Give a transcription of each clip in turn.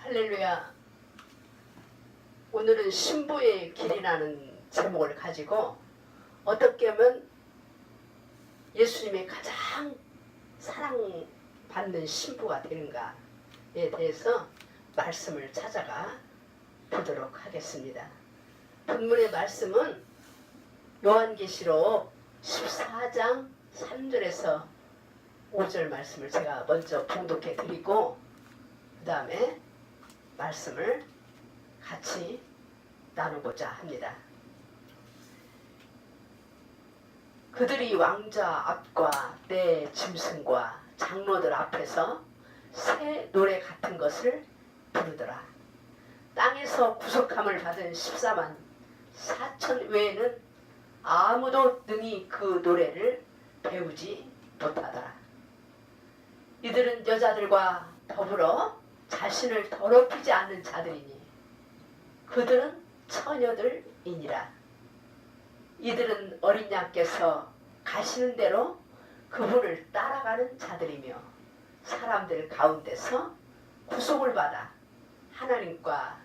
할렐루야. 오늘은 신부의 길이라는 제목을 가지고 어떻게 하면 예수님의 가장 사랑받는 신부가 되는가에 대해서 말씀을 찾아가 보도록 하겠습니다. 본문의 말씀은 요한계시록 14장 3절에서 5절 말씀을 제가 먼저 봉독해 드리고 그 다음에 말씀을 같이 나누고자 합니다. 그들이 왕자 앞과 내 짐승과 장로들 앞에서 새 노래 같은 것을 부르더라. 땅에서 구속함을 받은 14만 4천 외에는 아무도 능히 그 노래를 배우지 못하더라. 이들은 여자들과 더불어 자신을 더럽히지 않는 자들이니 그들은 처녀들이니라. 이들은 어린 양께서 가시는 대로 그분을 따라가는 자들이며 사람들 가운데서 구속을 받아 하나님과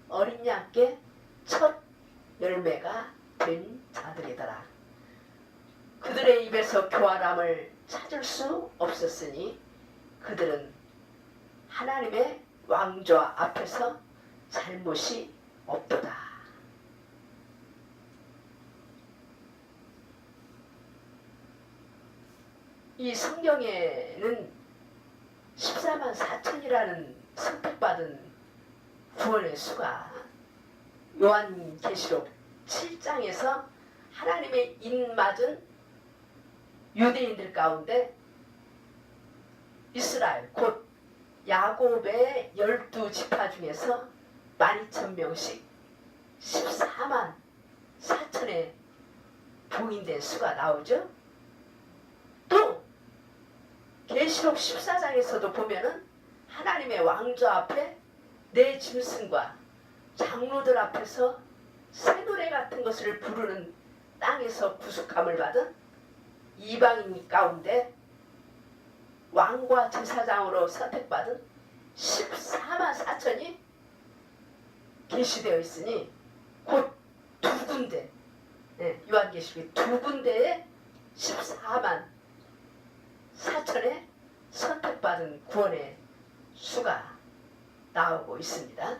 어린 양께 첫 열매가 된 자들이더라. 그들의 입에서 교활함을 찾을 수 없었으니 그들은 하나님의 왕좌 앞에서 잘못이 없도다. 이 성경에는 14만 4천이라는 선택받은 구원의 수가 요한계시록 7장에서 하나님의 인맞은 유대인들 가운데 이스라엘 곧 야곱의 12지파 중에서 12,000명씩 14만 4천의 봉인된 수가 나오죠. 또 계시록 14장에서도 보면은 하나님의 왕좌 앞에 내 짐승과 장로들 앞에서 새 노래 같은 것을 부르는 땅에서 구속함을 받은 이방인 가운데 왕과 제사장으로 선택받은 14만 4천이 계시되어 있으니 곧 두 군데, 요한계시록이 두 군데에 14만 4천의 선택받은 구원의 수가 나오고 있습니다.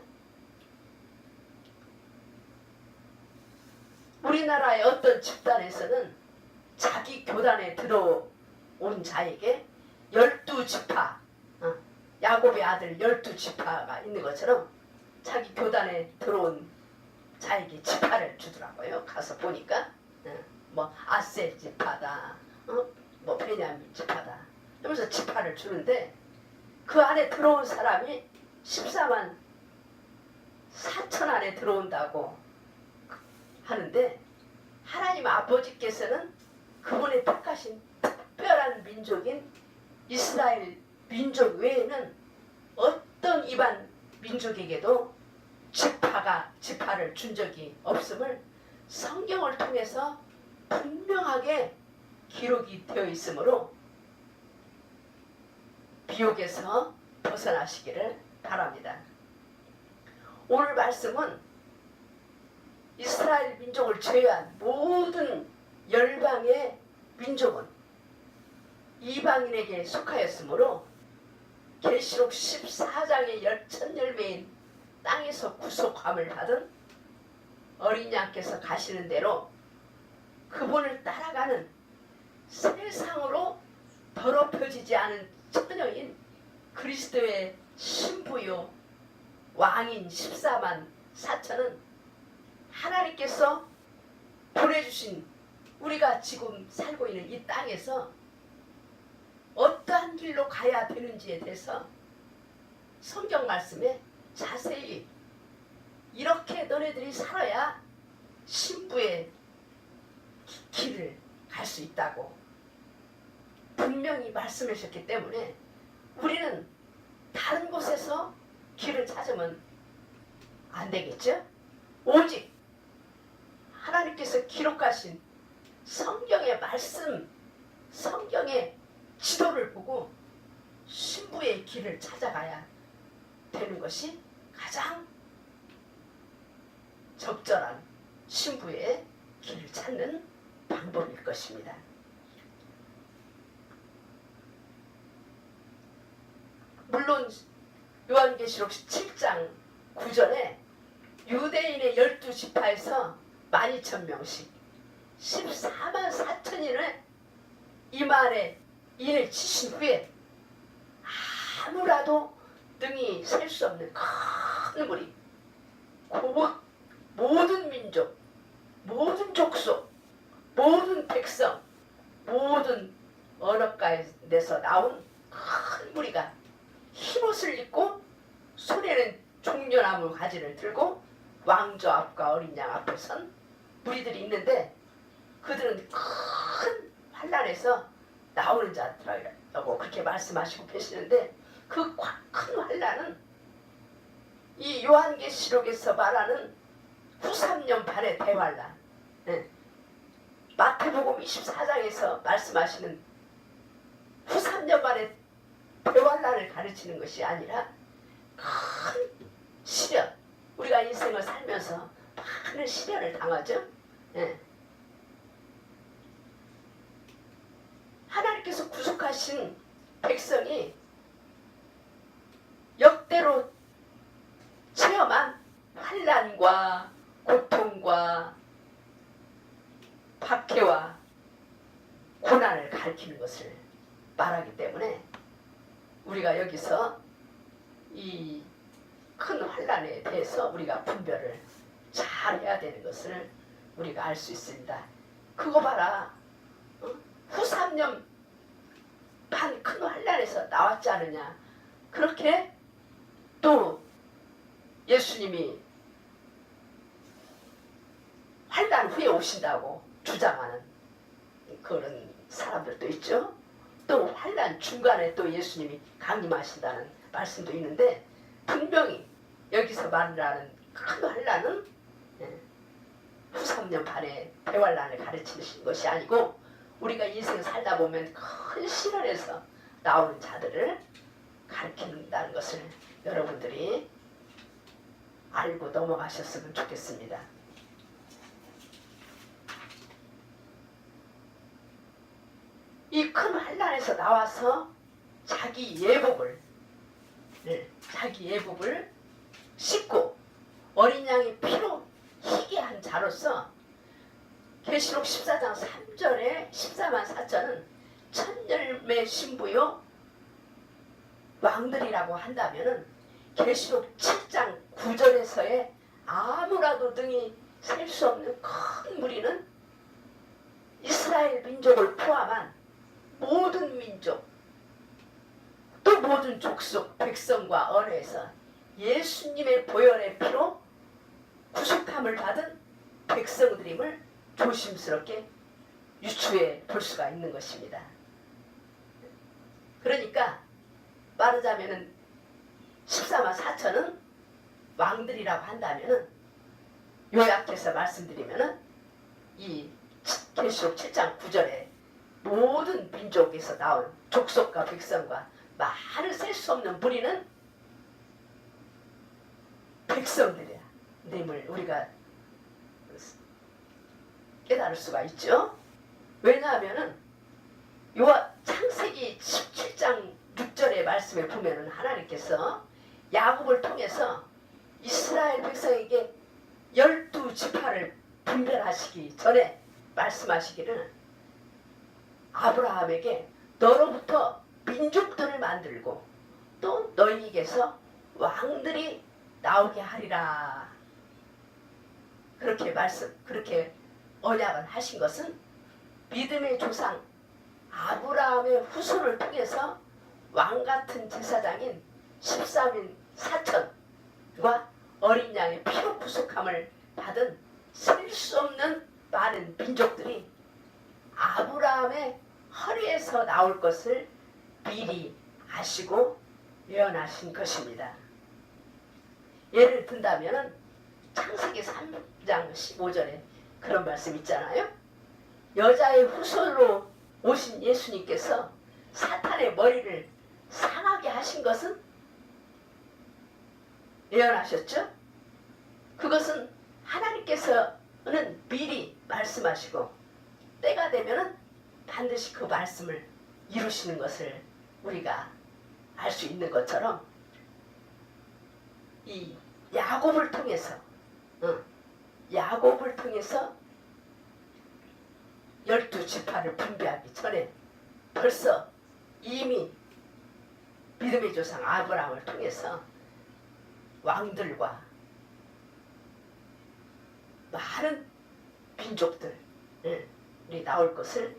우리나라의 어떤 집단에서는 자기 교단에 들어온 자에게 12지파, 야곱의 아들 12지파가 있는 것처럼 자기 교단에 들어온 자에게 지파를 주더라고요. 가서 보니까 뭐 아셀 지파다, 뭐 베냐민 지파다 이러면서 지파를 주는데 그 안에 들어온 사람이 14만 4천 안에 들어온다고 하는데 하나님 아버지께서는 그분의 택하신 특별한 민족인 이스라엘 민족 외에는 어떤 이반 민족에게도 지파를 준 적이 없음을 성경을 통해서 분명하게 기록이 되어 있으므로 비옥에서 벗어나시기를 바랍니다. 오늘 말씀은 이스라엘 민족을 제외한 모든 열방의 민족은 이방인에게 속하였으므로 계시록 14장의 첫 열매인 땅에서 구속함을 받은 어린 양께서 가시는 대로 그분을 따라가는 세상으로 더럽혀지지 않은 처녀인 그리스도의 신부요 왕인 14만 4천은 하나님께서 보내주신 우리가 지금 살고 있는 이 땅에서 어떠한 길로 가야 되는지에 대해서 성경 말씀에 자세히 이렇게 너네들이 살아야 신부의 길을 갈 수 있다고 분명히 말씀하셨기 때문에 우리는 다른 곳에서 길을 찾으면 안 되겠죠? 오직 하나님께서 기록하신 성경의 말씀, 성경의 지도를 보고 신부의 길을 찾아가야 되는 것이 가장 적절한 신부의 길을 찾는 방법일 것입니다. 물론 요한계시록 7장 9절에 유대인의 12지파에서 12,000명씩 14만 4천인을 이 말에 인을 치신 후에 아무라도 등이 셀 수 없는 큰 무리, 모든 민족, 모든 족속, 모든 백성, 모든 언어가에서 나온 큰 무리가 흰옷을 입고 손에는 종려나무 가지를 들고 왕조 앞과 어린 양 앞에 선 무리들이 있는데, 그들은 큰 환난에서 나오는 자들이라고 그렇게 말씀하시고 계시는데, 그 큰 환난은 이 요한계시록에서 말하는 후 3년 반의 대환난, 마태복음 24장에서 말씀하시는 후 3년 반의 대환난을 가르치는 것이 아니라 큰 시련, 우리가 인생을 살면서 많은 시련을 당하죠. 하나님께서 구속하신 백성이 역대로 체험한 환난과 고통과 박해와 고난을 가리키는 것을 말하기 때문에 우리가 여기서 이 큰 환난에 대해서 우리가 분별을 잘 해야 되는 것을 우리가 알 수 있습니다. 그거 봐라, 후 3년 반 큰 환난에서 나왔지 않느냐, 그렇게 또 예수님이 환난 후에 오신다고 주장하는 그런 사람들도 있죠. 또 환난 중간에 또 예수님이 강림하신다는 말씀도 있는데, 분명히 여기서 말하는 큰 환난은 후 3년 반의 대환난을 가르치는 것이 아니고, 우리가 인생 살다 보면 큰 시련에서 나오는 자들을 가르친다는 것을 여러분들이 알고 넘어가셨으면 좋겠습니다. 이 큰 환난에서 나와서 자기 예복을 씻고 어린 양의 피로 희게 한 자로서 계시록 14장 3절에 14만 4천은 천열매 신부요 왕들이라고 한다면은 계시록 7장 9절에서의 아무라도 등이 셀 수 없는 큰 무리는 이스라엘 민족을 포함한 모든 민족, 또 모든 족속, 백성과 언어에서 예수님의 보혈의 피로 구속함을 받은 백성들임을 조심스럽게 유추해 볼 수가 있는 것입니다. 그러니까 말하자면은 14만 4천은 왕들이라고 한다면은, 요약해서 말씀드리면은 이 계시록 7장 9절에 모든 민족에서 나온 족속과 백성과 말을 셀 수 없는 무리는 백성들이야. 님을 우리가 깨달을 수가 있죠. 왜냐하면은 창세기 17장 6절의 말씀에 보면은 하나님께서 야곱을 통해서 이스라엘 백성에게 12지파를 분별하시기 전에 말씀하시기를, 아브라함에게 너로부터 민족들을 만들고 또 너희에게서 왕들이 나오게 하리라, 그렇게 언약을 하신 것은 믿음의 조상 아브라함의 후손을 통해서 왕같은 제사장인 14만 4천과 어린 양의 피로 구속함을 받은 셀 수 없는 많은 민족들이 아브라함의 허리에서 나올 것을 미리 아시고 예언하신 것입니다. 예를 든다면 창세기 3장 15절에 그런 말씀 있잖아요. 여자의 후손으로 오신 예수님께서 사탄의 머리를 상하게 하신 것은 예언하셨죠? 그것은 하나님께서는 미리 말씀하시고 때가 되면은 반드시 그 말씀을 이루시는 것을 우리가 알 수 있는 것처럼 이 야곱을 통해서 야곱을 통해서 12지파를 분배하기 전에 벌써 이미 믿음의 조상 아브라함을 통해서 왕들과 많은 민족들이 나올 것을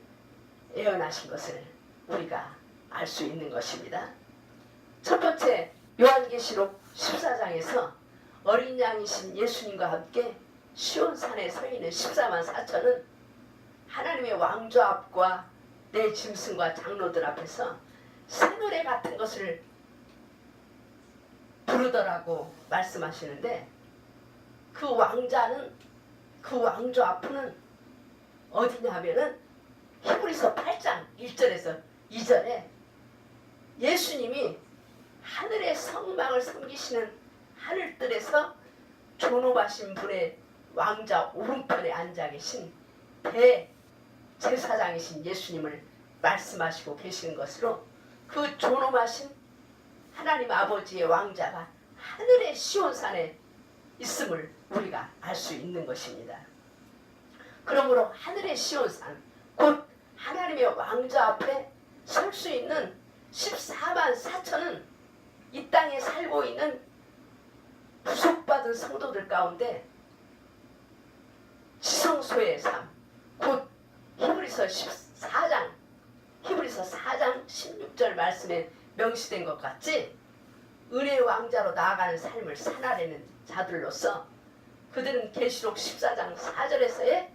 예언하신 것을 우리가 알 수 있는 것입니다. 첫 번째 요한계시록 14장에서 어린 양이신 예수님과 함께 시온산에 서 있는 14만 4천은 하나님의 왕좌 앞과 내 짐승과 장로들 앞에서 새노래 같은 것을 부르더라고 말씀하시는데 그 왕좌 앞은 어디냐 하면은 히브리서 8장 1절에서 2절에 예수님이 하늘의 성막을 섬기시는 하늘뜰에서 존엄하신 분의 왕좌 오른편에 앉아 계신 대제사장이신 예수님을 말씀하시고 계시는 것으로 그 존엄하신 하나님 아버지의 왕자가 하늘의 시온산에 있음을 우리가 알 수 있는 것입니다. 그러므로 하늘의 시온산 곧 하나님의 왕자 앞에 설 수 있는 14만 4천은 이 땅에 살고 있는 부속받은 성도들 가운데 지성소의 삶 곧 히브리서 4장 16절 말씀에 명시된 것 같이 은혜의 왕자로 나아가는 삶을 살아내는 자들로서 그들은 계시록 14장 4절에서의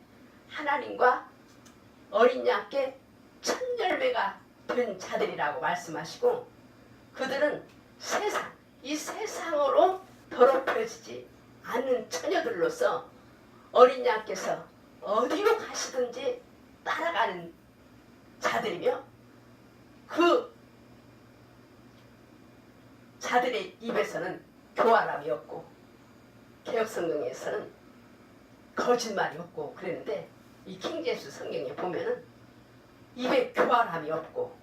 하나님과 어린 양께 첫 열매가 된 자들이라고 말씀하시고 그들은 이 세상으로 더럽혀지지 않는 처녀들로서 어린 양께서 어디로 가시든지 따라가는 자들이며 그 자들의 입에서는 교활함이 없고 개역성경에서는 거짓말이 없고 그랬는데 이 킹제임스 성경에 보면은 입에 교활함이 없고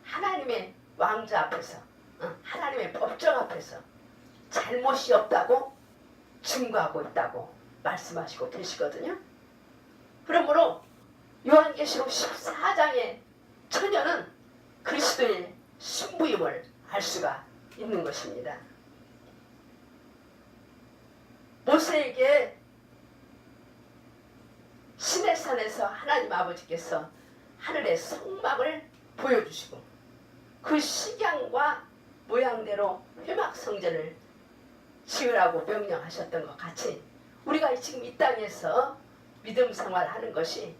하나님의 왕자 앞에서 하나님의 법정 앞에서 잘못이 없다고 증거하고 있다고 말씀하시고 계시거든요. 그러므로 요한계시록 14장의 처녀는 그리스도의 신부임을 알 수가 있는 것입니다. 모세에게 시내산에서 하나님 아버지께서 하늘의 성막을 보여주시고 그 식양과 모양대로 회막성전을 지으라고 명령하셨던 것 같이 우리가 지금 이 땅에서 믿음 생활하는 것이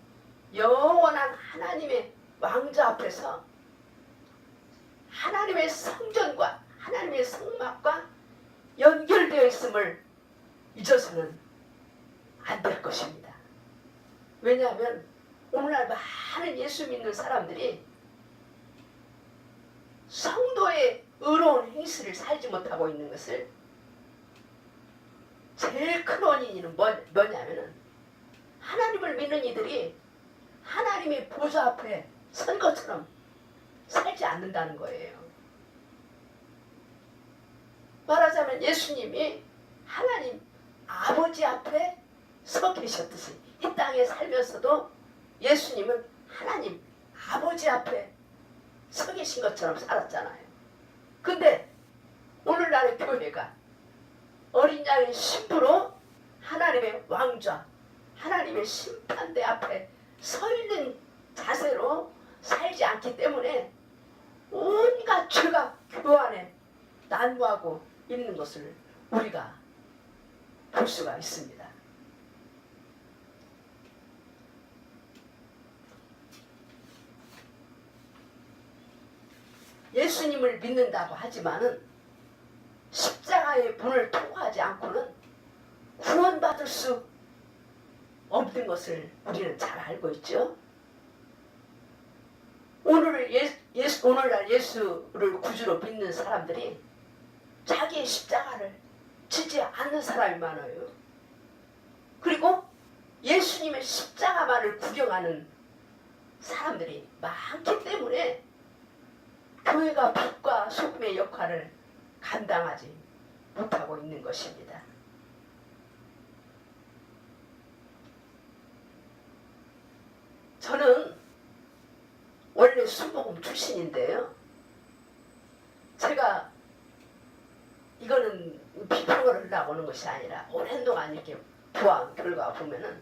영원한 하나님의 왕자 앞에서 하나님의 성전과 하나님의 성막과 연결되어 있음을 잊어서는 안 될 것입니다. 왜냐하면 오늘날 많은 예수 믿는 사람들이 성도의 의로운 행실을 살지 못하고 있는 것을 제일 큰 원인은 뭐냐면은 하나님을 믿는 이들이 하나님의 보좌 앞에 선 것처럼 살지 않는다는 거예요. 말하자면 예수님이 하나님 아버지 앞에 서 계셨듯이 이 땅에 살면서도 예수님은 하나님 아버지 앞에 서 계신 것처럼 살았잖아요. 근데 오늘날의 교회가 어린 양의 신부로 하나님의 왕좌 하나님의 심판대 앞에 서 있는 자세로 살지 않기 때문에 온갖 죄가 교안에 난무하고 있는 것을 우리가 볼 수가 있습니다. 예수님을 믿는다고 하지만은 십자가의 문을 통과하지 않고는 구원받을 수 없는 것을 우리는 잘 알고 있죠. 오늘날 예수를 구주로 믿는 사람들이 자기의 십자가를 지지 않는 사람이 많아요. 그리고 예수님의 십자가만을 구경하는 사람들이 많기 때문에 교회가 빛과 소금의 역할을 감당하지 못하고 있는 것입니다. 저는 원래 순복음 출신인데요. 제가 이거는 비평을 하려고 하는 것이 아니라 오랜 동안 이렇게 보한 결과 보면은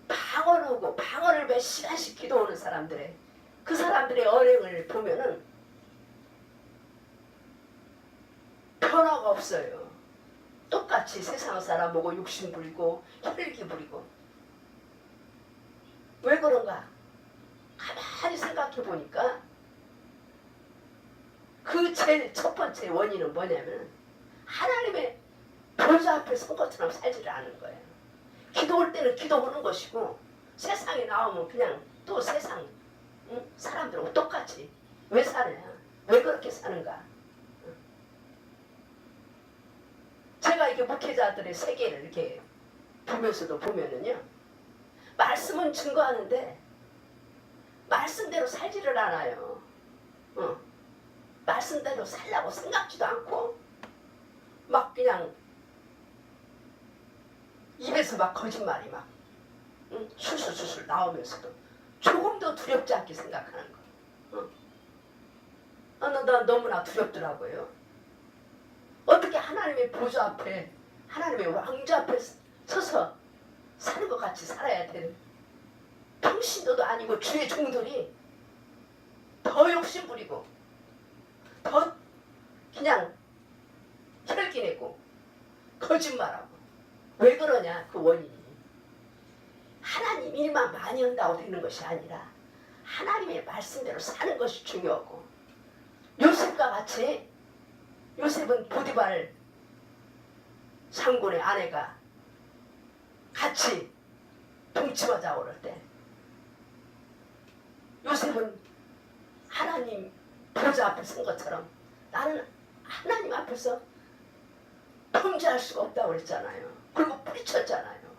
방언하고 방언을 몇 시간씩 기도하는 사람들의 그 사람들의 언행을 보면은 변화가 없어요. 똑같이 세상 사람 보고 욕심 부리고 혈기 부리고. 왜 그런가? 가만히 생각해 보니까 그 제일 첫 번째 원인은 뭐냐면 하나님의 보좌 앞에 선 것처럼 살지를 않은 거예요. 기도할 때는 기도하는 것이고 세상에 나오면 그냥 또 세상 사람들하고 똑같이 왜 사느냐? 왜 그렇게 사는가? 제가 이렇게 목회자들의 세계를 이렇게 보면서도 보면은요, 말씀은 증거하는데 말씀대로 살지를 않아요. 말씀대로 살라고 생각지도 않고 막 그냥 입에서 막 거짓말이 막 술술술술 나오면서도 조금도 두렵지 않게 생각하는 거. 나 너무나 두렵더라고요. 어떻게 하나님의 보좌 앞에 하나님의 왕좌 앞에 서서 사는 것 같이 살아야 되는 평신도도 아니고 주의 종들이 더 욕심부리고 더 그냥 혈기내고 거짓말하고. 왜 그러냐? 그 원인이 하나님 일만 많이 한다고 되는 것이 아니라 하나님의 말씀대로 사는 것이 중요하고, 요셉과 같이 요셉은 보디발 장군의 아내가 같이 동침하자고 그럴 때 요셉은 하나님 보좌 앞에 선 것처럼 나는 하나님 앞에서 범죄할 수가 없다고 그랬잖아요. 그리고 뿌리쳤잖아요.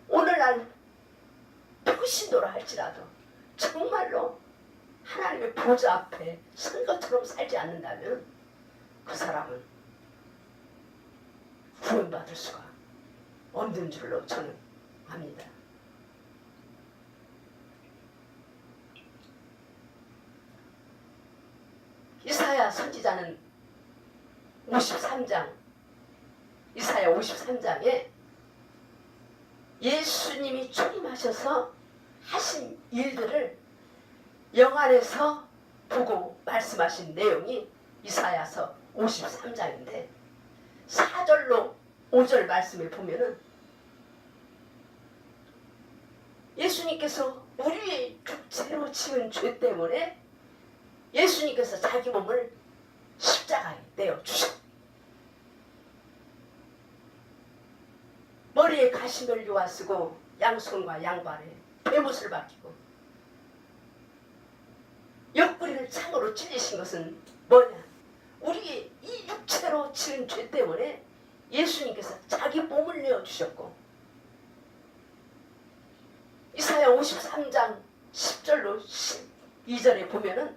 오늘날 평신도라 할지라도 정말로 하나님의 보좌 앞에 선 것처럼 살지 않는다면 그 사람은 구원받을 수가 없는 줄로 저는 압니다. 이사야 선지자는 53장, 이사야 53장에 예수님이 출임하셔서 하신 일들을 영안에서 보고 말씀하신 내용이 이사야서 53장인데 4절로 5절 말씀을 보면은 예수님께서 우리의 죄로 지은 죄 때문에 예수님께서 자기 몸을 십자가에 내어주셨. 머리에 가시를 요하 쓰고 양손과 양발에 베못을 박히고 옆구리를 창으로 찔리신 것은 뭐냐? 우리의 이 육체로 지은 죄 때문에 예수님께서 자기 몸을 내어주셨고, 이사야 53장 10절로 12절에 보면은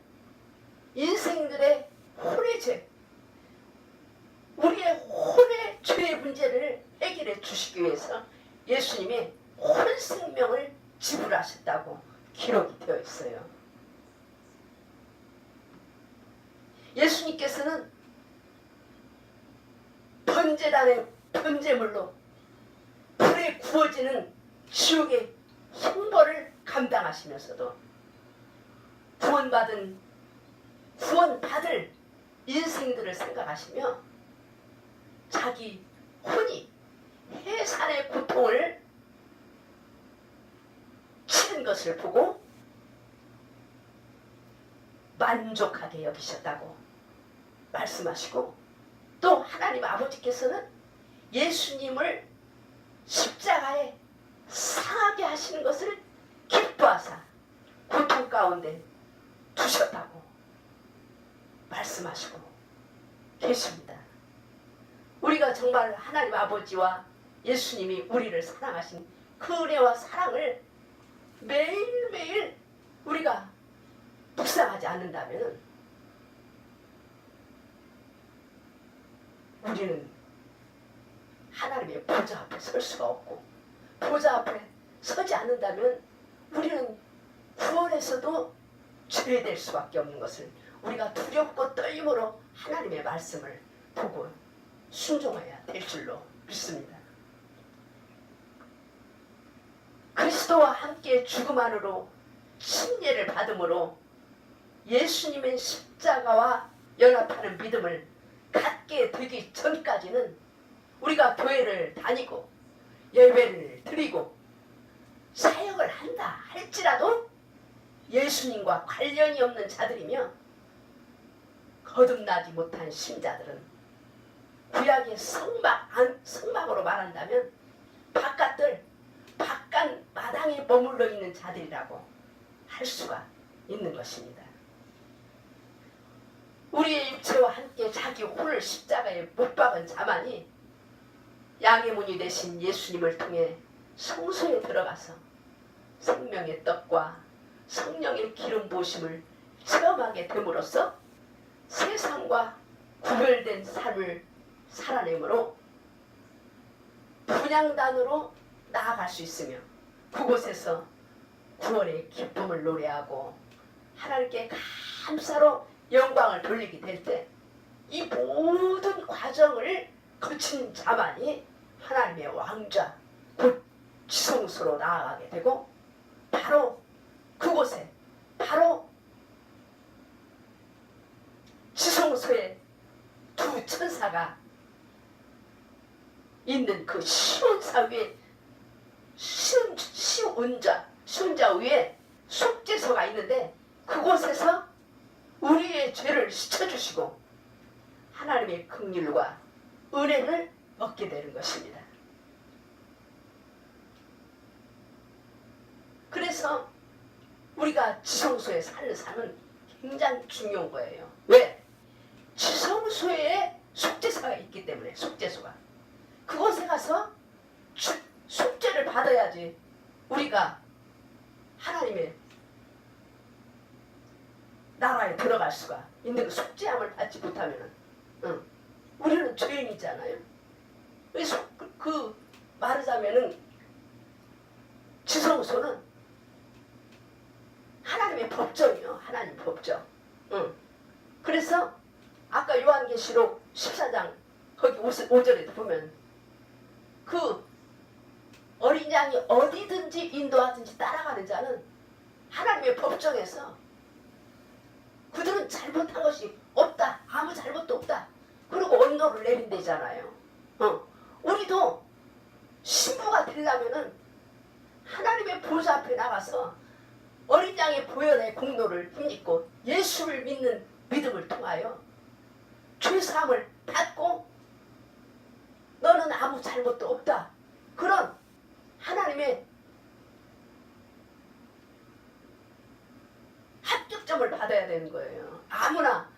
인생들의 혼의 죄, 우리의 혼의 죄의 문제를 해결해 주시기 위해서 예수님이 혼 생명을 지불하셨다고 기록이 되어 있어요. 예수님께서는 번제단의 번제물로 불에 구워지는 지옥의 형벌을 감당하시면서도 구원받을 인생들을 생각하시며 자기 혼이 해산의 고통을 치른 것을 보고 만족하게 여기셨다고 말씀하시고, 또 하나님 아버지께서는 예수님을 십자가에 상하게 하시는 것을 기뻐하사 고통 가운데 주셨다고 말씀하시고 계십니다. 우리가 정말 하나님 아버지와 예수님이 우리를 사랑하신 그 은혜와 사랑을 매일매일 우리가 묵상하지 않는다면 우리는 하나님의 보좌 앞에 설 수가 없고, 보좌 앞에 서지 않는다면 우리는 구원에서도 죄될 수밖에 없는 것을 우리가 두렵고 떨림으로 하나님의 말씀을 보고 순종해야 될 줄로 믿습니다. 그리스도와 함께 죽음 안으로 침례를 받음으로 예수님의 십자가와 연합하는 믿음을 갖게 되기 전까지는 우리가 교회를 다니고 예배를 드리고 사역을 한다 할지라도 예수님과 관련이 없는 자들이며 거듭나지 못한 신자들은 구약의 성막으로 말한다면 바깥 마당에 머물러 있는 자들이라고 할 수가 있는 것입니다. 우리의 육체와 함께 자기 혼을 십자가에 못 박은 자만이 양의 문이 되신 예수님을 통해 성소에 들어가서 생명의 떡과 성령의 기름 부으심을 체험하게 됨으로써 세상과 구별된 삶을 살아내므로 분향단으로 나아갈 수 있으며 그곳에서 구원의 기쁨을 노래하고 하나님께 감사로 영광을 돌리게 될 때 이 모든 과정을 거친 자만이 하나님의 왕좌 곧 지성소로 나아가게 되고 바로 그곳에 바로 지성소에 두 천사가 있는 그 시온사 위에 시온자 위에 속죄소가 있는데 그곳에서 우리의 죄를 씻어주시고 하나님의 긍휼과 은혜를 얻게 되는 것입니다. 그래서 우리가 지성소에 사는 삶은 굉장히 중요한 거예요. 왜? 지성소에 속죄소가 있기 때문에. 속죄소가 그곳에 가서 속죄를 받아야지 우리가 하나님의 나라에 들어갈 수가 있는 그 속죄함을 받지 못하면 우리는 죄인이잖아요. 그래서 말하자면은 지성소는 하나님의 법정이요. 하나님 법정. 그래서 아까 요한계시록 14장 거기 5절에 보면 그 어린 양이 어디든지 인도하든지 따라가는 자는 하나님의 법정에서 그들은 잘못한 것이 없다. 아무 잘못도 없다. 그리고 언노를 내린대잖아요. 우리도 신부가 되려면은 하나님의 보좌 앞에 나가서 어린 양의 보혈의 공로를 힘입고 예수를 믿는 믿음을 통하여 죄사함을 받고 너는 아무 잘못도 없다. 그런 하나님의 합격점을 받아야 되는 거예요. 아무나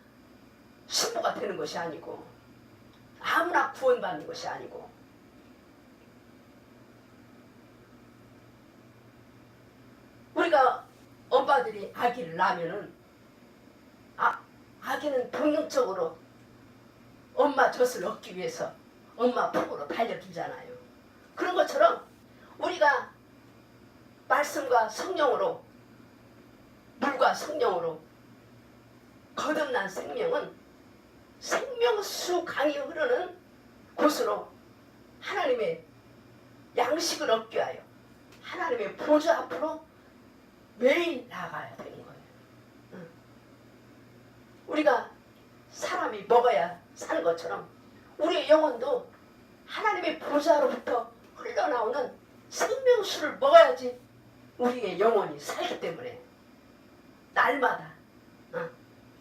신부가 되는 것이 아니고 아무나 구원받는 것이 아니고 우리가 엄마들이 아기를 낳으면은 아기는 본능적으로 엄마 젖을 얻기 위해서 엄마 품으로 달려들잖아요. 그런 것처럼 우리가 말씀과 성령으로 물과 성령으로 거듭난 생명은 생명수 강이 흐르는 곳으로 하나님의 양식을 얻기 위하여 하나님의 보좌 앞으로 매일 나아가야 되는 거예요. 우리가 사람이 먹어야 사는 것처럼 우리의 영혼도 하나님의 보좌로부터 흘러나오는 생명수를 먹어야지 우리의 영혼이 살기 때문에 날마다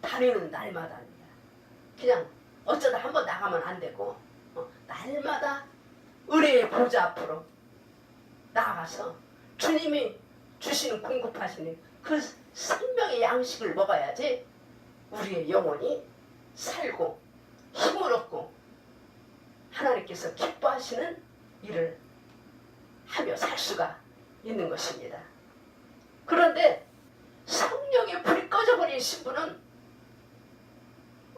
다니는 날마다입니다. 그냥 어쩌다 한번 나가면 안 되고 날마다 은혜의 보좌 앞으로 나아가서 주님이 주시는 공급하시는 그 생명의 생명의 양식을 먹어야지 우리의 영혼이 살고 힘을 얻고 하나님께서 기뻐하시는 일을 하며 살 수가 있는 것입니다. 그런데 성령의 불이 꺼져버린 신부는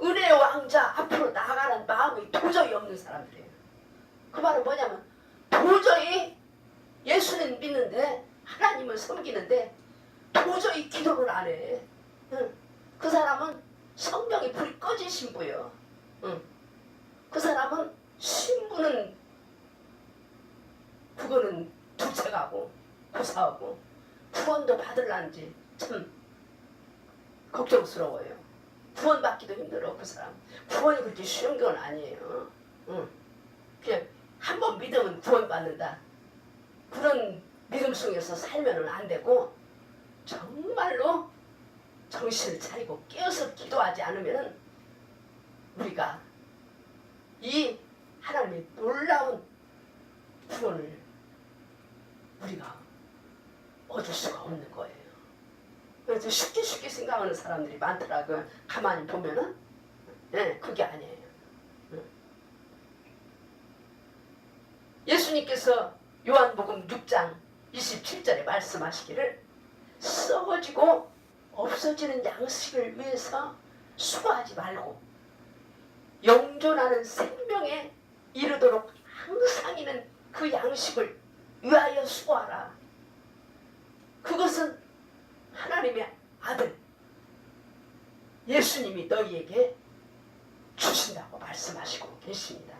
은혜의 왕자 앞으로 나아가는 마음이 도저히 없는 사람들이에요. 그 말은 뭐냐면 도저히 예수는 믿는데 하나님을 섬기는데 도저히 기도를 안 해. 그 사람은 성령의 불이 꺼진 신부예요. 그 사람은 신부는 그거는 둘째가고 고사하고 구원도 받을란지 참 걱정스러워요. 구원 받기도 힘들어. 그 사람 구원이 그렇게 쉬운 건 아니에요. 그냥 한번 믿으면 구원 받는다. 그런 믿음 속에서 살면은 안 되고 정말로 정신을 차리고 깨어서 기도하지 않으면은 우리가 이 하나님의 놀라운 구원을 우리가 얻을 수가 없는 거예요. 그래서 쉽게 생각하는 사람들이 많더라고요. 가만히 보면은 그게 아니에요. 예수님께서 요한복음 6장 27절에 말씀하시기를 썩어지고 없어지는 양식을 위해서 수고하지 말고 영존하는 생명에 이르도록 항상 있는 그 양식을 위하여 수고하라. 그것은 하나님의 아들 예수님이 너희에게 주신다고 말씀하시고 계십니다.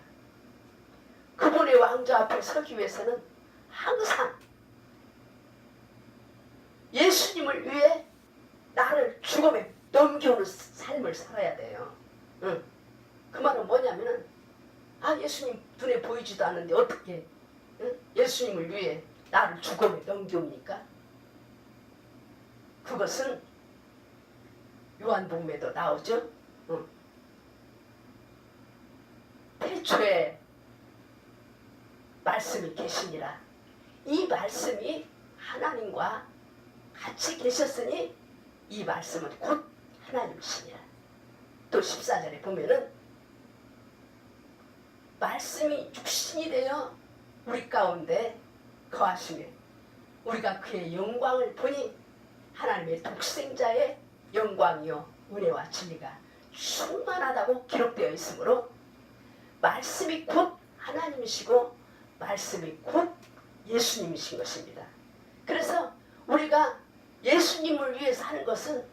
그분의 왕좌 앞에 서기 위해서는 항상 예수님을 위해 나를 죽음에 넘겨오는 삶을 살아야 돼요. 그 말은 뭐냐면은 예수님 눈에 보이지도 않는데 어떻게 예수님을 위해 나를 죽음에 넘겨옵니까? 그것은 요한복음에도 나오죠. 태초에 말씀이 계시니라. 이 말씀이 하나님과 같이 계셨으니 이 말씀은 곧 하나님이시니라. 또 14절에 보면은 말씀이 육신이 되어 우리 가운데 거하시며 우리가 그의 영광을 보니 하나님의 독생자의 영광이요 은혜와 진리가 충만하다고 기록되어 있으므로 말씀이 곧 하나님이시고 말씀이 곧 예수님이신 것입니다. 그래서 우리가 예수님을 위해 사는 것은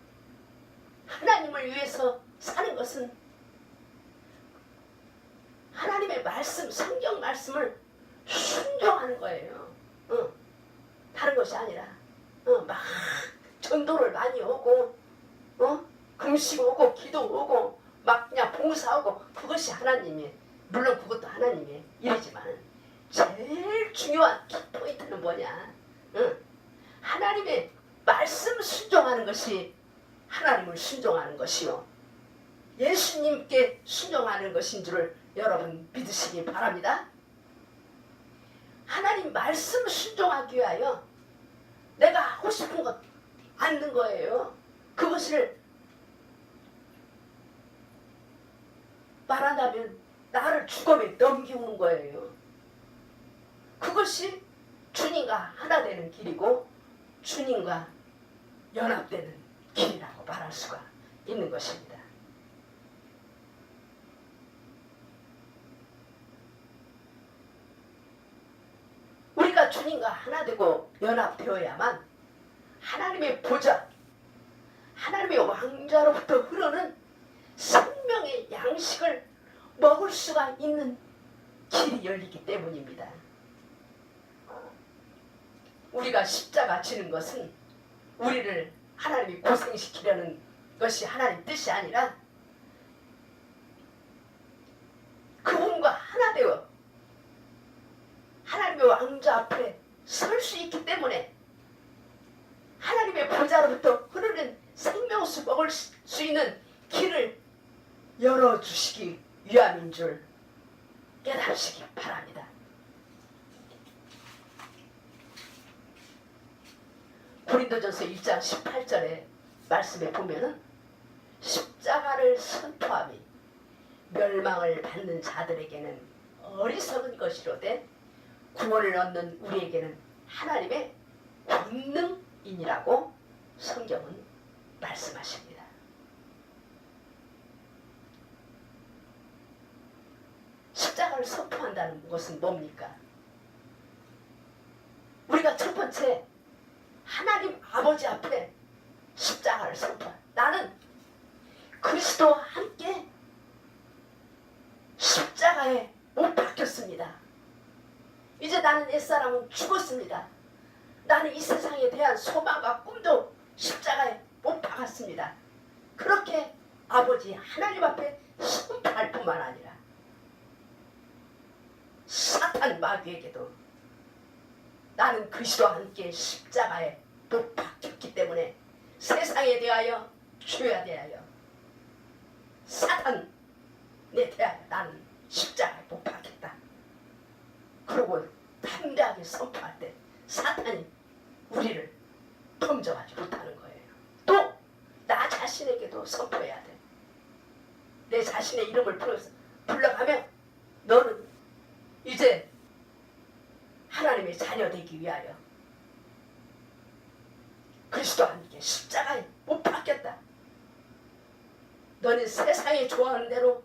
하나님을 위해서 사는 것은 하나님의 말씀, 성경 말씀을 순종하는 거예요. 다른 것이 아니라 막 전도를 많이 오고 금식 오고 기도 오고 막 그냥 봉사하고 그것이 하나님의 물론 그것도 하나님의 일이지만 제일 중요한 키포인트는 뭐냐? 하나님의 말씀 순종하는 것이 하나님을 순종하는 것이요 예수님께 순종하는 것인 줄을 여러분 믿으시기 바랍니다. 하나님 말씀 순종하기 위하여 내가 하고 싶은 것 않는 거예요. 그것을 말한다면 나를 죽음에 넘기는 거예요. 그것이 주님과 하나 되는 길이고 주님과 연합되는 길이라고 말할 수가 있는 것입니다. 우리가 주님과 하나 되고 연합되어야만 하나님의 보좌, 하나님의 왕좌로부터 흐르는 생명의 양식을 먹을 수가 있는 길이 열리기 때문입니다. 우리가 십자가 지는 것은 우리를 하나님이 고생시키려는 것이 하나님 뜻이 아니라 그분과 하나 되어 하나님의 왕좌 앞에 설 수 있기 때문에 하나님의 보좌로부터 흐르는 생명수 먹을 수 있는 길을 열어주시기 위함인 줄 깨달으시기 바랍니다. 고린도전서 1장 18절에 말씀에 보면은 십자가를 선포함이 멸망을 받는 자들에게는 어리석은 것이로되 구원을 얻는 우리에게는 하나님의 권능이니라고 성경은 말씀하십니다. 십자가를 선포한다는 것은 뭡니까? 우리가 첫 번째 하나님 아버지 앞에 십자가를 선포한, 나는 그리스도와 함께 십자가에 못 박혔습니다. 이제 나는 옛사람은 죽었습니다. 나는 이 세상에 대한 소망과 꿈도 십자가에 못 박았습니다. 그렇게 아버지 하나님 앞에 선포할 뿐만 아니라 사탄 마귀에게도 나는 그리스도와 함께 십자가에 못 박혔기 때문에 세상에 대하여, 죄에 대하여, 사탄에 대하여 나는 십자가에 못 박혔다. 그리고 담대하게 선포할 때 사탄이 우리를 범접하지 못하는 거예요. 또 나 자신에게도 선포해야 돼. 내 자신의 이름을 불러가며 너는 이제 하나님의 자녀 되기 위하여 그리스도와 함께 십자가에 못 박혔다. 너는 세상이 좋아하는 대로,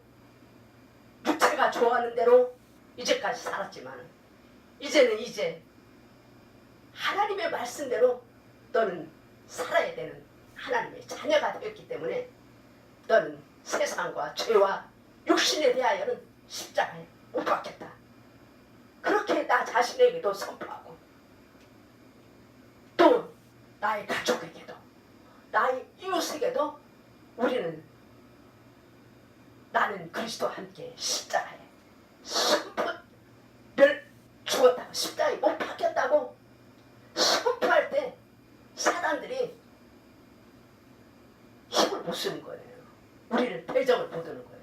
육체가 좋아하는 대로 이제까지 살았지만 이제는 하나님의 말씀대로 너는 살아야 되는 하나님의 자녀가 되었기 때문에 너는 세상과 죄와 육신에 대하여는 십자가에 못 박혔다. 그렇게 나 자신에게도 선포하고 또 나의 가족에게도, 나의 이웃에게도 우리는 나는 그리스도와 함께 십자가에 선포를 죽었다고, 십자가에 못 박혔다고 선포할 때 사람들이 힘을 못 쓰는 거예요. 우리를 배정을 못 하는 거예요.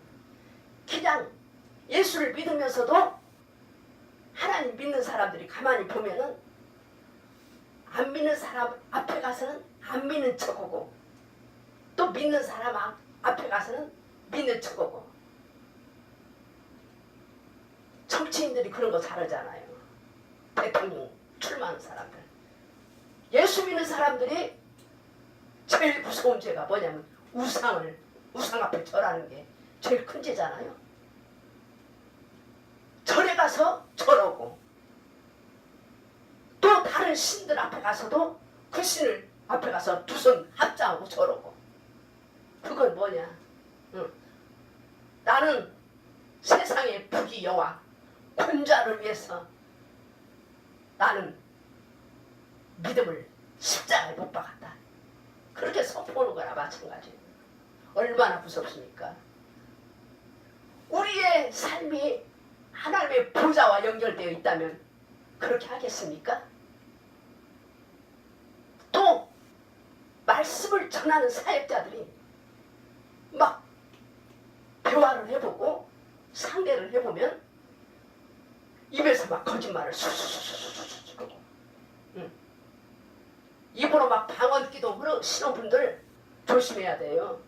그냥 예수를 믿으면서도 하나님 믿는 사람들이 가만히 보면은 안 믿는 사람 앞에 가서는 안 믿는 척하고 또 믿는 사람 앞에 가서는 믿는 척하고, 정치인들이 그런 거 잘하잖아요. 대통령 출마하는 사람들. 예수 믿는 사람들이 제일 무서운 죄가 뭐냐면 우상 앞에 절하는 게 제일 큰 죄잖아요. 절에 가서 절하고 또 다른 신들 앞에 가서도 그 신을 앞에 가서 두 손 합장하고 절하고. 그건 뭐냐? 나는 세상의 부귀 영화 권좌를 위해서 나는 믿음을 십자가에 못 박았다. 그렇게 선포하는 거나 마찬가지예요. 얼마나 무섭습니까? 우리의 삶이 하나님의 보좌와 연결되어 있다면 그렇게 하겠습니까? 또 말씀을 전하는 사역자들이 막 대화를 해보고 상대를 해보면 입에서 막 거짓말을 수수수수수수 하고 입으로 막 방언기도 하시는 분들 조심해야 돼요.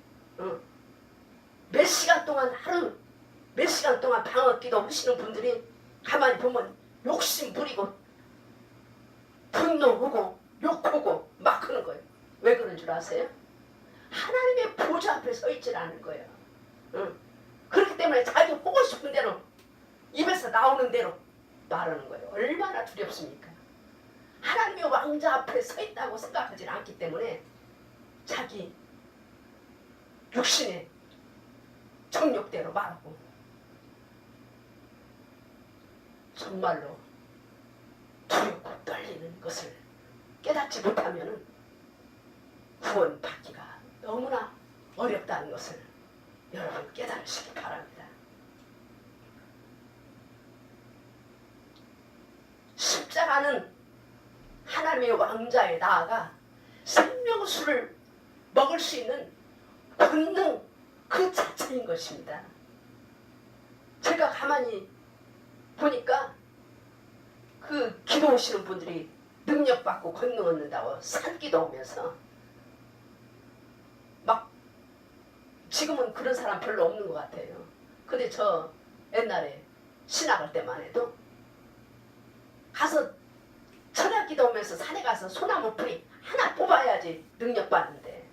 몇 시간 동안 몇 시간 동안 방언기도 하시는 분들이 가만히 보면 욕심 부리고 분노하고 욕하고 막 하는 거예요. 왜 그런 줄 아세요? 하나님의 보좌 앞에 서 있질 않은 거예요. 그렇기 때문에 자기 하고 싶은 대로 입에서 나오는 대로 말하는 거예요. 얼마나 두렵습니까? 하나님의 왕자 앞에 서 있다고 생각하지 않기 때문에 자기 육신의 정욕대로 말하고, 정말로 두렵고 떨리는 것을 깨닫지 못하면 구원받기가 너무나 어렵다는 것을 여러분 깨달으시기 바랍니다. 십자가는 하나님의 왕자에 나아가 생명수를 먹을 수 있는 권능 그 자체인 것입니다. 제가 가만히 보니까 그 기도 오시는 분들이 능력받고 권능 얻는다고 산기도 오면서 지금은 그런 사람 별로 없는 것 같아요. 근데 저 옛날에 신학할 때만 해도 가서 철야 기도하면서 산에 가서 소나무 뿌리 하나 뽑아야지 능력 받는데.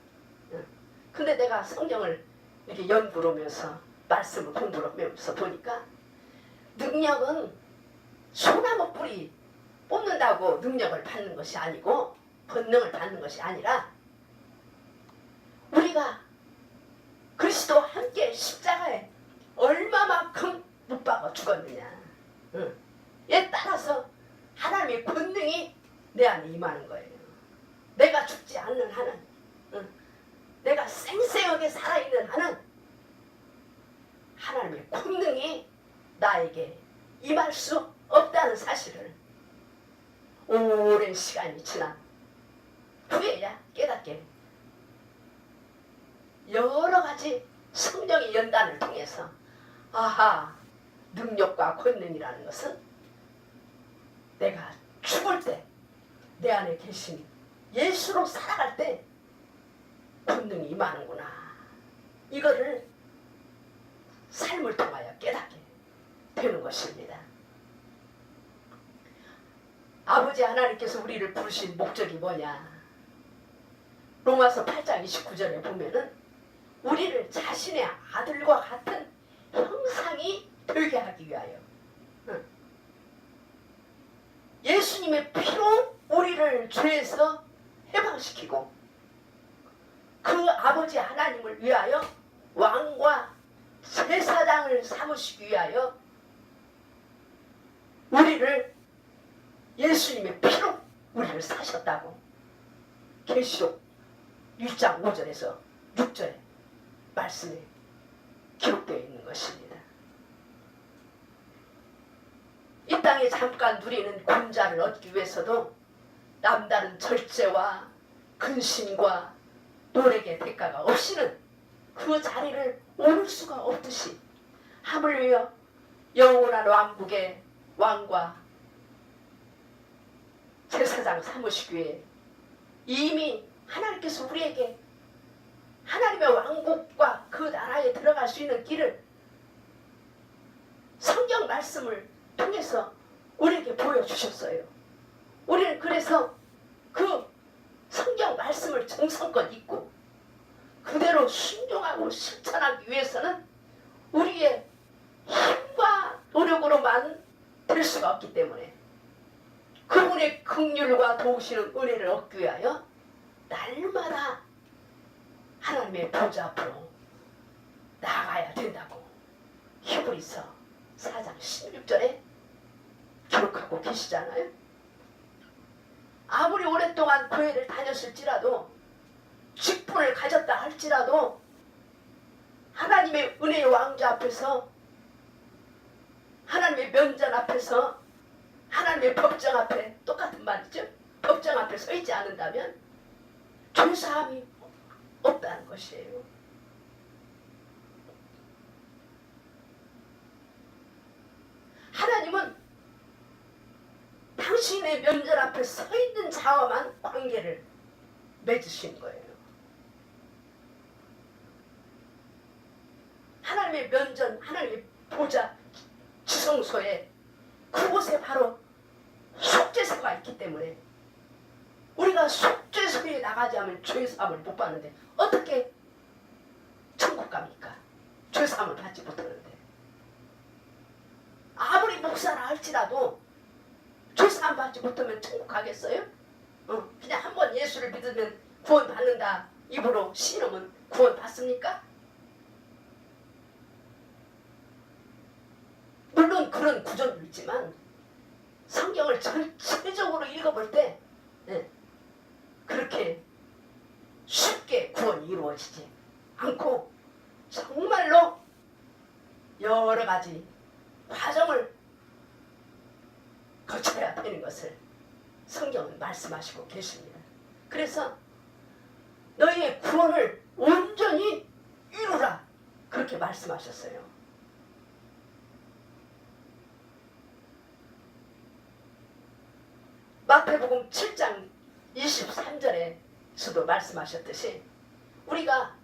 근데 내가 성경을 이렇게 연구를 하면서 말씀을 공부를 하면서 보니까 능력은 소나무 뿌리 뽑는다고 능력을 받는 것이 아니고 권능을 받는 것이 아니라 우리가 그리스도와 함께 십자가에 얼마만큼 못 박아 죽었느냐. 에 따라서 하나님의 권능이 내 안에 임하는 거예요. 내가 죽지 않는 한은, 내가 생생하게 살아있는 한은 하나님의 권능이 나에게 임할 수 없다는 사실을 오랜 시간이 지난 후에야 깨닫게 여러 가지 성령의 연단을 통해서 아하, 능력과 권능이라는 것은 내가 죽을 때 내 안에 계신 예수로 살아갈 때 권능이 임하는구나. 이거를 삶을 통하여 깨닫게 되는 것입니다. 아버지 하나님께서 우리를 부르신 목적이 뭐냐? 로마서 8장 29절에 보면은 우리를 자신의 아들과 같은 형상이 되게 하기 위하여 예수님의 피로 우리를 죄에서 해방시키고 그 아버지 하나님을 위하여 왕과 제사장을 삼으시기 위하여 우리를 예수님의 피로 우리를 사셨다고 계시록 1장 5절에서 6절에 말씀에 기록되어 있는 것입니다. 이 땅에 잠깐 누리는 군자를 얻기 위해서도 남다른 절제와 근심과 노력의 대가가 없이는 그 자리를 오를 수가 없듯이 하물며 영원한 왕국의 왕과 제사장 삼으시기 위해 이미 하나님께서 우리에게 하나님의 왕국과 그 나라에 들어갈 수 있는 길을 성경 말씀을 통해서 우리에게 보여주셨어요. 우리는 그래서 그 성경 말씀을 정성껏 읽고 그대로 순종하고 실천하기 위해서는 우리의 힘과 노력으로만 될 수가 없기 때문에 그분의 긍휼과 도우시는 은혜를 얻기 위하여 날마다 하나님의 보좌 앞으로 나아가야 된다고 히브리서 4장 16절에 기록하고 계시잖아요. 아무리 오랫동안 교회를 다녔을지라도 직분을 가졌다 할지라도 하나님의 은혜의 왕자 앞에서 하나님의 면전 앞에서 하나님의 법정 앞에 똑같은 말이죠. 법정 앞에 서 있지 않는다면 죄사함이 없다는 것이에요. 하나님은 당신의 면전 앞에 서 있는 자와만 관계를 맺으신 거예요. 하나님의 면전, 하나님의 보좌 지성소에 그곳에 바로 속죄소가 있기 때문에 우리가 속죄소에 나가지 않으면 죄사함을 못 받는데 어떻게 천국 갑니까? 죄사함을 받지 못하는데 아무리 목사라 할지라도 죄사함 받지 못하면 천국 가겠어요? 그냥 한번 예수를 믿으면 구원 받는다 입으로 신으면 구원 받습니까? 물론 그런 구절도 있지만 성경을 전체적으로 읽어볼 때 그렇게 쉽게 구원이 이루어지지 않고 정말로 여러 가지 과정을 거쳐야 되는 것을 성경은 말씀하시고 계십니다. 그래서 너희의 구원을 온전히 이루라 그렇게 말씀하셨어요. 마태복음 7장 23절에서도 말씀하셨듯이 우리가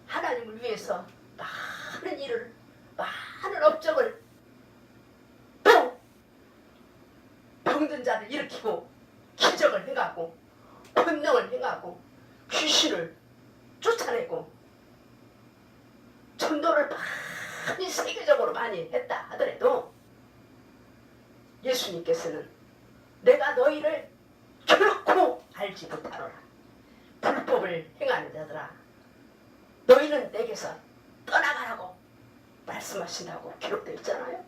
하나님을 사람을 위해서 많은 일을, 많은 업적을, 또 병든 자를 일으키고 기적을 행하고 권능을 행하고 귀신을 쫓아내고 전도를 많이 세계적으로 많이 했다 하더라도 예수님께서는 내가 너희를 결코 알지 못하노라. 불법을 행하는 자들아, 너희는 내게서 떠나가라고 말씀하신다고 기록되어 있잖아요.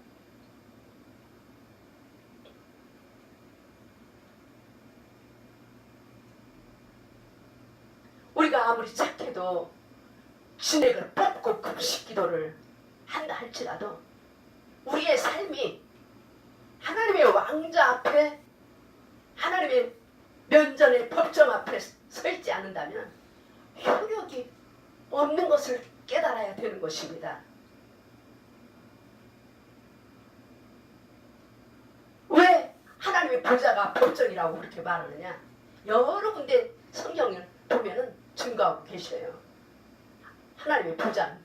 우리가 아무리 착해도 진액을 뽑고 금식 기도를 한다 할지라도 우리의 삶이 하나님의 왕자 앞에, 하나님의 면전의 법정 앞에 서 있지 않는다면 효력이 없는 것을 깨달아야 되는 것입니다. 왜 하나님의 보좌가 법정이라고 그렇게 말하느냐? 여러 군데 성경을 보면은 증거하고 계셔요. 하나님의 보좌,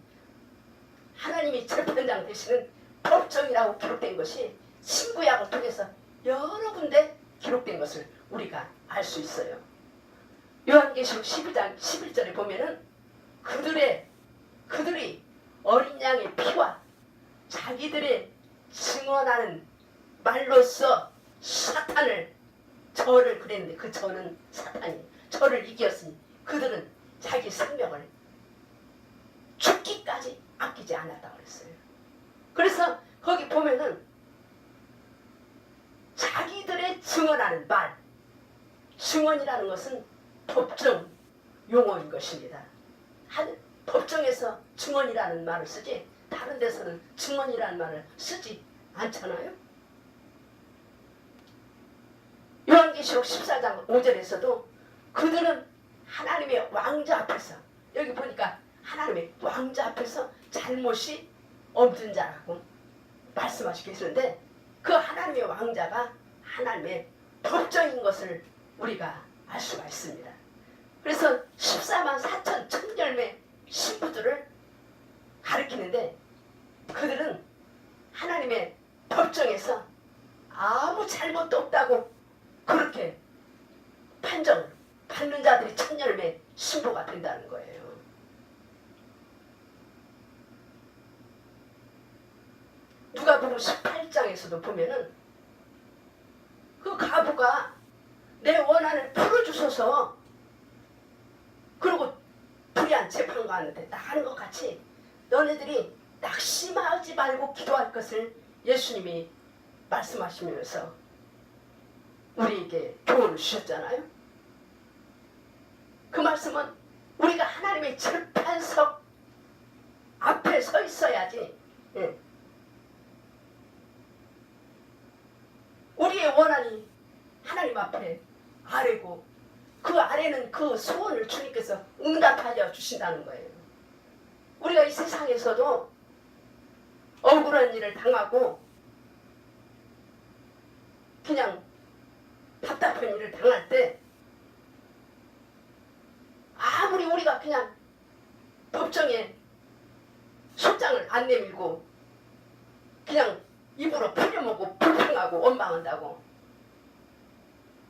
하나님이 재판장 되시는 법정이라고 기록된 것이 신구약을 통해서 여러 군데 기록된 것을 우리가 알 수 있어요. 요한계시록 12장 11절에 보면은 그들이 어린 양의 피와 자기들의 증언하는 말로써 사탄을, 저를 그랬는데 그 저는 사탄이 저를 이겼으니 그들은 자기 생명을 죽기까지 아끼지 않았다고 그랬어요. 그래서 거기 보면은 자기들의 증언하는 말, 증언이라는 것은 법정 용어인 것입니다. 한 법정에서 증언이라는 말을 쓰지 다른 데서는 증언이라는 말을 쓰지 않잖아요. 요한계시록 14장 5절에서도 그들은 하나님의 왕자 앞에서, 여기 보니까 하나님의 왕자 앞에서 잘못이 없는 자라고 말씀하시고 계시는데 그 하나님의 왕자가 하나님의 법정인 것을 우리가 알 수가 있습니다. 그래서 14만 4천 천열매 신부들을 가리키는데 그들은 하나님의 법정에서 아무 잘못도 없다고 그렇게 판정을 받는 자들이 천열매 신부가 된다는 거예요. 누가복음 18장에서도 보면은 그 가부가 내 원한을 풀어주소서, 그리고 불의한 재판관한테 나가는 것 같이 너네들이 낙심하지 말고 기도할 것을 예수님이 말씀하시면서 우리에게 교훈을 주셨잖아요. 그 말씀은 우리가 하나님의 재판석 앞에 서 있어야지, 우리의 원한이 하나님 앞에 아래고 그 아래는 그 소원을 주님께서 응답하여 주신다는 거예요. 우리가 이 세상에서도 억울한 일을 당하고 그냥 답답한 일을 당할 때 아무리 우리가 그냥 법정에 소장을 안 내밀고 그냥 입으로 풀려먹고 불평하고 원망한다고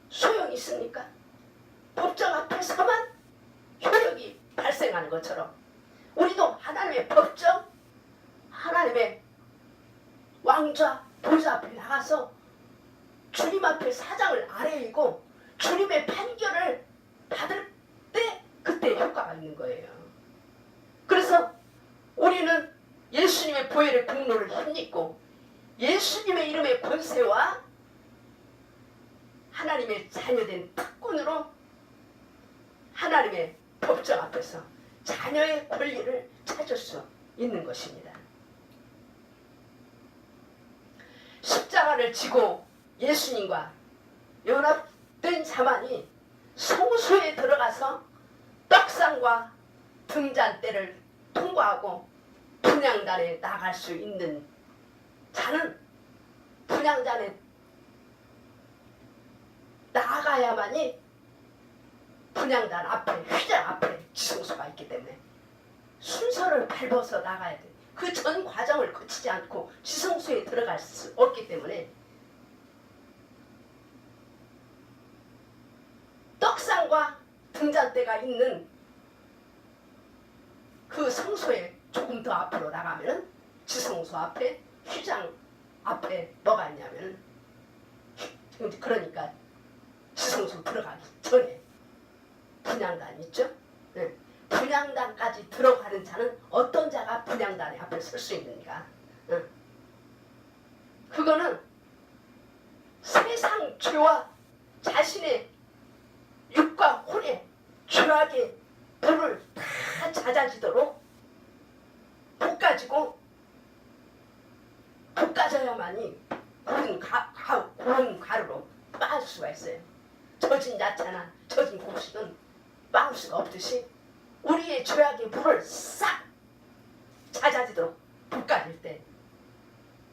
소용이 있습니까? 법정 앞에서만 효력이 발생하는 것처럼 우리도 하나님의 법정, 하나님의 왕좌 보좌 앞에 나가서 주님 앞에 사장을 아뢰이고 주님의 판결을 받을 때 그때 효과가 있는 거예요. 그래서 우리는 예수님의 보혈의 공로를 힘입고 예수님의 이름의 권세와 하나님의 자녀된 특권으로 하나님의 법정 앞에서 자녀의 권리를 찾을 수 있는 것입니다. 십자가를 지고 예수님과 연합된 자만이 성소에 들어가서 떡상과 등잔대를 통과하고 분향단에 나갈 수 있는 자는 분향단에 나가야만이 분향단 앞에, 휘장 앞에 지성소가 있기 때문에 순서를 밟아서 나가야 돼. 그 전 과정을 거치지 않고 지성소에 들어갈 수 없기 때문에 떡상과 등잔대가 있는 그 성소에 조금 더 앞으로 나가면은 지성소 앞에 휘장 앞에 뭐가 있냐면은 그러니까 지성소 들어가기 전에 분향단 있죠? 네. 분향단까지 들어가는 자는 어떤 자가 분향단에 앞에 설 수 있는가? 네. 그거는 세상 죄와 자신의 육과 혼의 죄악의 불을 다 잦아지도록 볶아지고 볶아져야만이 고운 가루로 빻을 수가 있어요. 젖은 야채나 젖은 곡식은 빻을 수가 없듯이 우리의 죄악의 불을 싹 잦아지도록 볶아질 때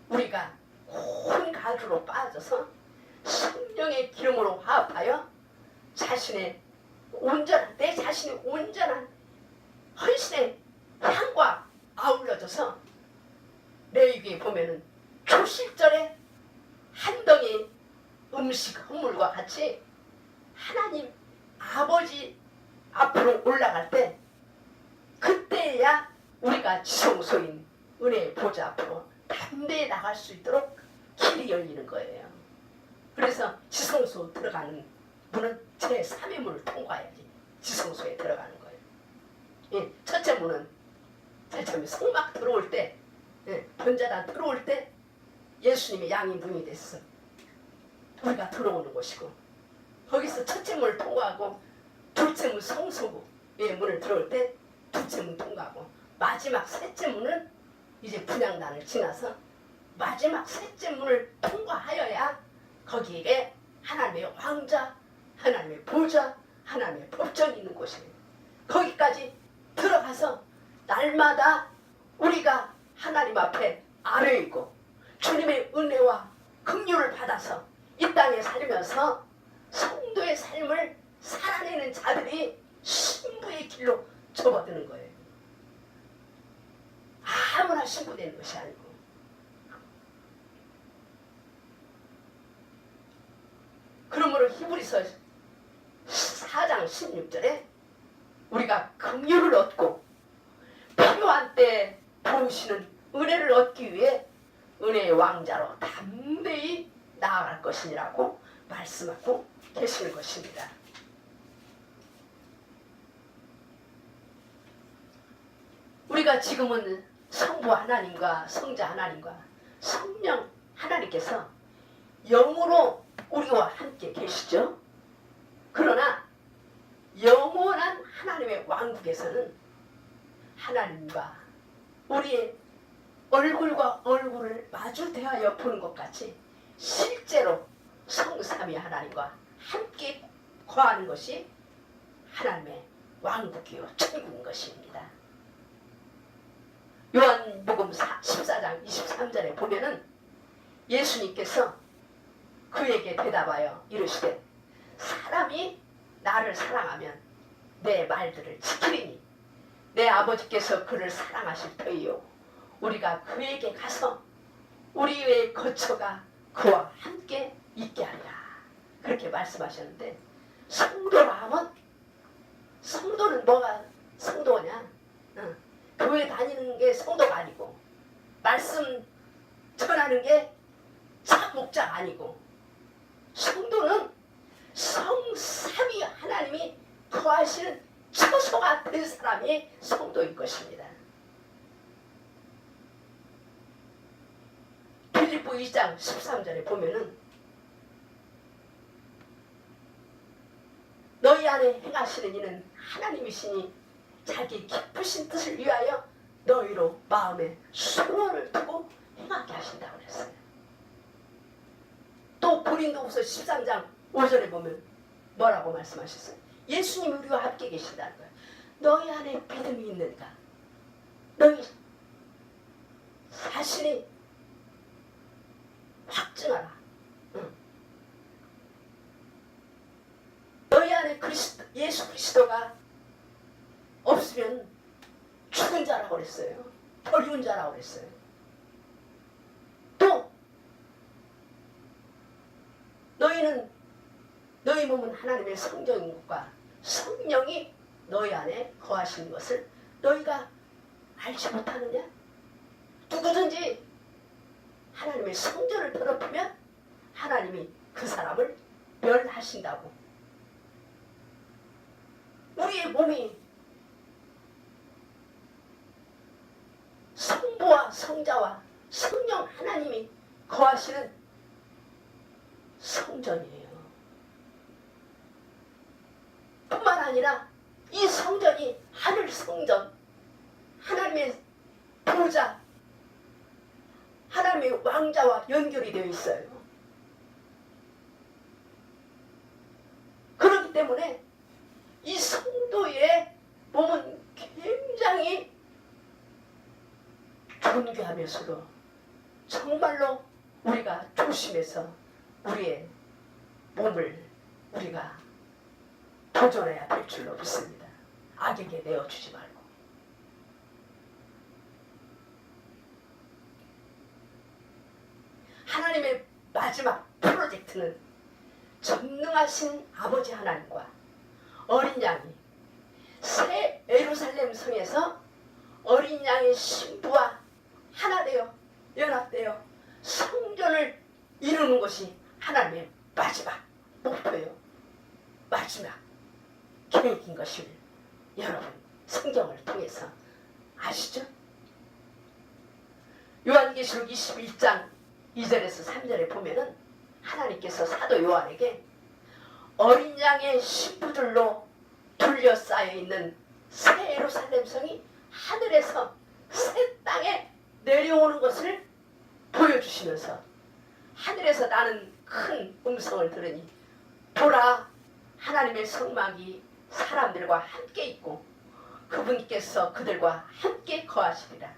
우리가 고운 가루로 빠져서 성령의 기름으로 화합하여 내 자신의 온전한 헌신의 향과 아울러져서 레위기에 보면은 초실절에 한 덩이 음식 헌물과 같이 하나님 아버지 앞으로 올라갈 때 그때야 우리가 지성소인 은혜의 보좌 앞으로 담대히 나갈 수 있도록 길이 열리는 거예요. 그래서 지성소 들어가는 문은 제3의 문을 통과해야지 지성소에 들어가는 거예요. 예, 첫째 문은 제일 처음에 성막 들어올 때 번제단 들어올 때 예수님의 양이 문이 됐어. 우리가 들어오는 곳이고 거기서 첫째 문을 통과하고 둘째 문 성소의 문을 들어올 때 둘째 문 통과하고 마지막 셋째 문은 이제 분향단을 지나서 마지막 셋째 문을 통과하여야 거기에 하나님의 왕자, 하나님의 보좌, 하나님의 법정이 있는 곳이에요. 거기까지 들어가서 날마다 우리가 하나님 앞에 아뢰이고 주님의 은혜와 긍휼을 받아서 이 땅에 살면서 성도의 삶을 살아내는 자들이 신부의 길로 접어드는 거예요. 아무나 신부되는 것이 아니고 그러므로 히브리서 4장 16절에 우리가 긍휼을 얻고 필요한 때 도우시는 은혜를 얻기 위해 은혜의 왕자로 담대히 나아갈 것이라고 말씀하고 계시는 것입니다. 우리가 지금은 성부 하나님과 성자 하나님과 성령 하나님께서 영으로 우리와 함께 계시죠. 그러나 영원한 하나님의 왕국에서는 하나님과 우리의 얼굴과 얼굴을 마주 대하여 보는 것 같이 실제로 성삼위 하나님과 함께 거하는 것이 하나님의 왕국이요 천국인 것입니다. 요한복음 14장 23절에 보면은 예수님께서 그에게 대답하여 이르시되 사람이 나를 사랑하면 내 말들을 지키리니 내 아버지께서 그를 사랑하실 터이요 우리가 그에게 가서 우리의 거처가 그와 함께 있게 하리라 그렇게 말씀하셨는데 성도라 하면 성도는 뭐가 성도냐? 교회 다니는 게 성도가 아니고 말씀 전하는 게 목자가 아니고 성도는 성삼위 하나님이 거하시는 처소가 된 사람이 성도인 것입니다. 빌립보 2장 13절에 보면은 너희 안에 행하시는 이는 하나님이시니 자기 기쁘신 뜻을 위하여 너희로 마음에 소원을 두고 행하게 하신다고 그랬어요. 또 고린도후서 13장 5절에 보면 뭐라고 말씀하셨어요? 예수님이 우리와 함께 계신다는 거예요. 너희 안에 믿음이 있는가? 너희 자신이 확증하라. 너희 안에 예수 그리스도가 없으면 죽은 버리운 자라고 그랬어요. 버리운 자라고 그랬어요. 또 너희 몸은 하나님의 성전인 것과 성령이 너희 안에 거하시는 것을 너희가 알지 못하느냐? 누구든지 하나님의 성전을 더럽히면 하나님이 그 사람을 멸하신다고. 우리의 몸이 성부와 성자와 성령 하나님이 거하시는 성전이에요. 뿐만 아니라 이 성전이 하늘 성전, 하나님의 보좌, 하나님의 왕자와 연결이 되어 있어요. 그렇기 때문에 이 성도의 몸은 굉장히 존귀하면서도 정말로 우리가 조심해서 우리의 몸을 우리가 보존해야 될 줄로 믿습니다. 악에게 내어주지 말고. 하나님의 마지막 프로젝트는 전능하신 아버지 하나님과 어린 양이 새 예루살렘 성에서 어린 양의 신부와 하나 되어 연합되어 성전을 이루는 것이 하나님의 마지막 목표예요. 마지막 계획인 것을 여러분 성경을 통해서 아시죠? 요한계시록 21장 2절에서 3절에 보면은 하나님께서 사도 요한에게 어린 양의 신부들로 둘러싸여 있는 새 예루살렘 성이 하늘에서 새 땅에 내려오는 것을 보여주시면서 하늘에서 나는 큰 음성을 들으니 보라, 하나님의 성막이 사람들과 함께 있고 그분께서 그들과 함께 거하시리라.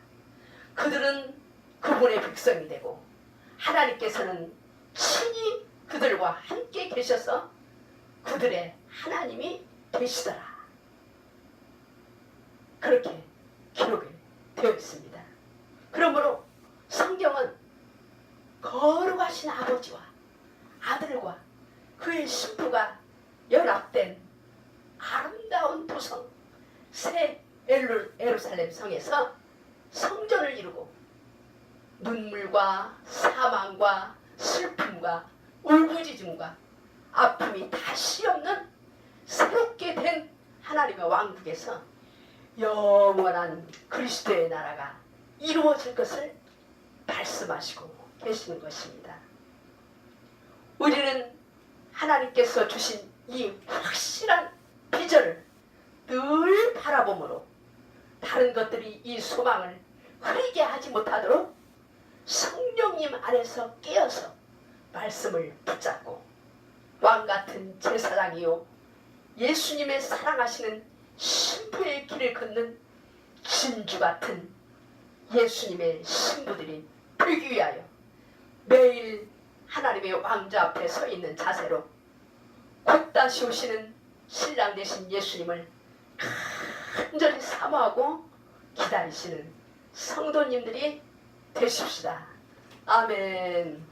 그들은 그분의 백성이 되고 하나님께서는 친히 그들과 함께 계셔서 그들의 하나님이 되시더라. 그렇게 기록이 되어 있습니다. 그러므로 성경은 거룩하신 아버지와 아들과 그의 신부가 연합된 아름다운 도성 새 예루살렘 성에서 성전을 이루고 눈물과 사망과 슬픔과 울부짖음과 아픔이 다시 없는 새롭게 된 하나님의 왕국에서 영원한 그리스도의 나라가 이루어질 것을 말씀하시고 계시는 것입니다. 우리는 하나님께서 주신 이 확실한 비전을 늘 바라보므로 다른 것들이 이 소망을 흐리게 하지 못하도록 성령님 안에서 깨어서 말씀을 붙잡고 왕같은 제사장이요 예수님의 사랑하시는 신부의 길을 걷는 진주같은 예수님의 신부들이 되기 위하여 매일 하나님의 왕자 앞에 서 있는 자세로 곧 다시 오시는 신랑 되신 예수님을 간절히 사모하고 기다리시는 성도님들이 되십시다. 아멘.